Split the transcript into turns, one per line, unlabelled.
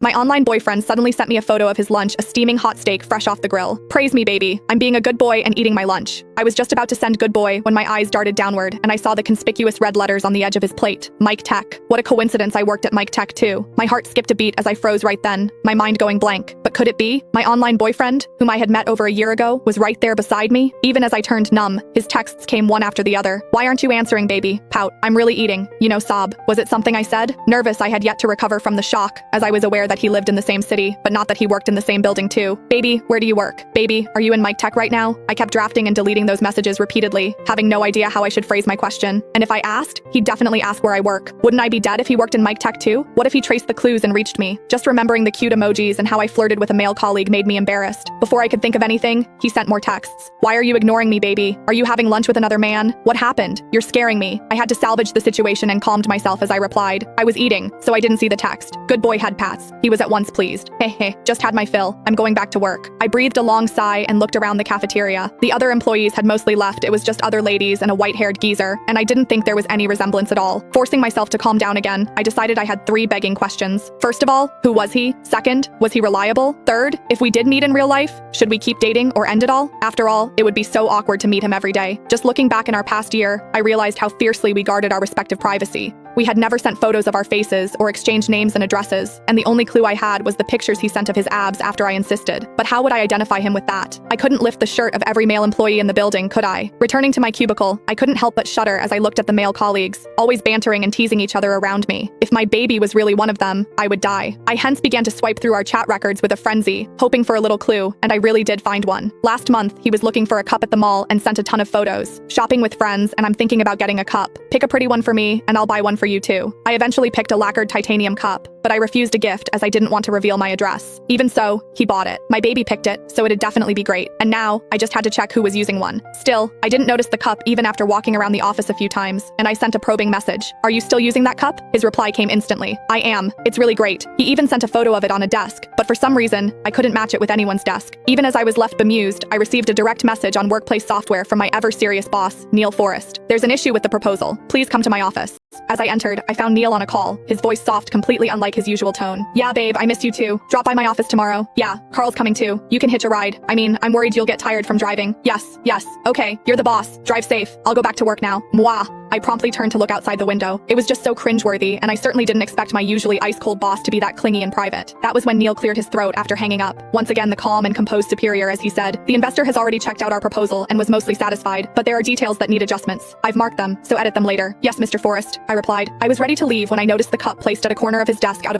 My online boyfriend suddenly sent me a photo of his lunch, a steaming hot steak fresh off the grill. Praise me, baby. I'm being a good boy and eating my lunch. I was just about to send good boy when my eyes darted downward and I saw the conspicuous red letters on the edge of his plate. Mike Tech. What a coincidence I worked at Mike Tech too. My heart skipped a beat as I froze right then, my mind going blank. But could it be? My online boyfriend, whom I had met over a year ago, was right there beside me? Even as I turned numb, his texts came one after the other. Why aren't you answering, baby? Pout. I'm really eating. You know, sob. Was it something I said? Nervous, I had yet to recover from the shock, as I was aware that he lived in the same city, but not that he worked in the same building too. Baby, where do you work? Baby, are you in Mike Tech right now? I kept drafting and deleting those messages repeatedly, having no idea how I should phrase my question. And if I asked, he'd definitely ask where I work. Wouldn't I be dead if he worked in Mike Tech too? What if he traced the clues and reached me? Just remembering the cute emojis and how I flirted with a male colleague made me embarrassed. Before I could think of anything, he sent more texts. Why are you ignoring me, baby? Are you having lunch with another man? What happened? You're scaring me. I had to salvage the situation and calmed myself as I replied. I was eating, so I didn't see the text. Good boy had pats. He was at once pleased. Heh, just had my fill. I'm going back to work. I breathed a long sigh and looked around the cafeteria. The other employees had mostly left. It was just other ladies and a white-haired geezer, and I didn't think there was any resemblance at all. Forcing myself to calm down again, I decided I had 3 begging questions. First of all, who was he? Second, was he reliable? Third, if we did meet in real life, should we keep dating or end it all? After all, it would be so awkward to meet him every day. Just looking back in our past year, I realized how fiercely we guarded our respective privacy. We had never sent photos of our faces or exchanged names and addresses, and the only clue I had was the pictures he sent of his abs after I insisted. But how would I identify him with that? I couldn't lift the shirt of every male employee in the building, could I? Returning to my cubicle, I couldn't help but shudder as I looked at the male colleagues, always bantering and teasing each other around me. If my baby was really one of them, I would die. I hence began to swipe through our chat records with a frenzy, hoping for a little clue, and I really did find one. Last month, he was looking for a cup at the mall and sent a ton of photos. Shopping with friends, and I'm thinking about getting a cup. Pick a pretty one for me, and I'll buy one for you too. I eventually picked a lacquered titanium cup, but I refused a gift as I didn't want to reveal my address. Even so, he bought it. My baby picked it, so it'd definitely be great. And now, I just had to check who was using one. Still, I didn't notice the cup even after walking around the office a few times, and I sent a probing message. Are you still using that cup? His reply came instantly. I am. It's really great. He even sent a photo of it on a desk, but for some reason, I couldn't match it with anyone's desk. Even as I was left bemused, I received a direct message on workplace software from my ever-serious boss, Neil Forrest. There's an issue with the proposal. Please come to my office. As I entered, I found Neil on a call, his voice soft, completely unlike his usual tone. Yeah, babe, I missed you too. Drop by my office tomorrow. Yeah, Carl's coming too. You can hitch a ride. I mean, I'm worried you'll get tired from driving. Yes. Okay, you're the boss. Drive safe. I'll go back to work now. Mwah. I promptly turned to look outside the window. It was just so cringeworthy, and I certainly didn't expect my usually ice-cold boss to be that clingy in private. That was when Neil cleared his throat after hanging up. Once again, the calm and composed superior as he said, the investor has already checked out our proposal and was mostly satisfied, but there are details that need adjustments. I've marked them, so edit them later. Yes, Mr. Forrest, I replied. I was ready to leave when I noticed the cup placed at a corner of his desk out of